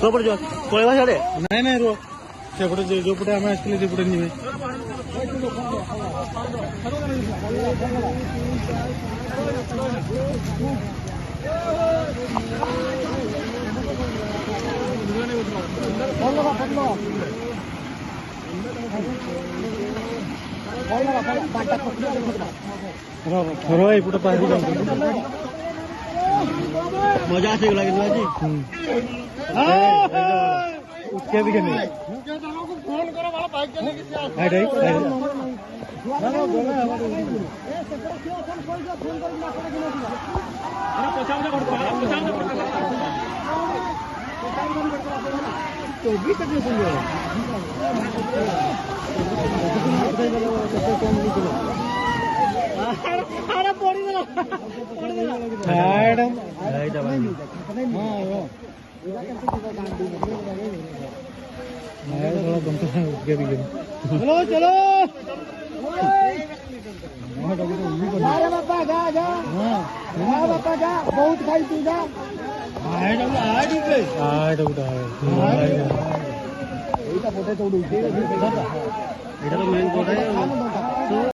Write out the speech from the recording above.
ପଟେ ଯିବା ପଳେଇବା ସିଆଡ଼େ ନାଇଁ ନାଇଁ ରୁହ ସେପଟେ ଯୋଉ ପଟେ ଆମେ ଆସିଥିଲେ ସେପଟେ ଯିବେ ଏପଟେ ପାହାଡ଼ି ଯାଉଛନ୍ତି ମଜା ଆସିଗଲା କିନ୍ତୁ ଆଜି उसके भी नहीं फोन करो वाला बाइक चले कि चलो चलो बापा जा जा बापा जा बहुत खाई तू जा ଏଇଟା ତ ମେନ୍ କଥା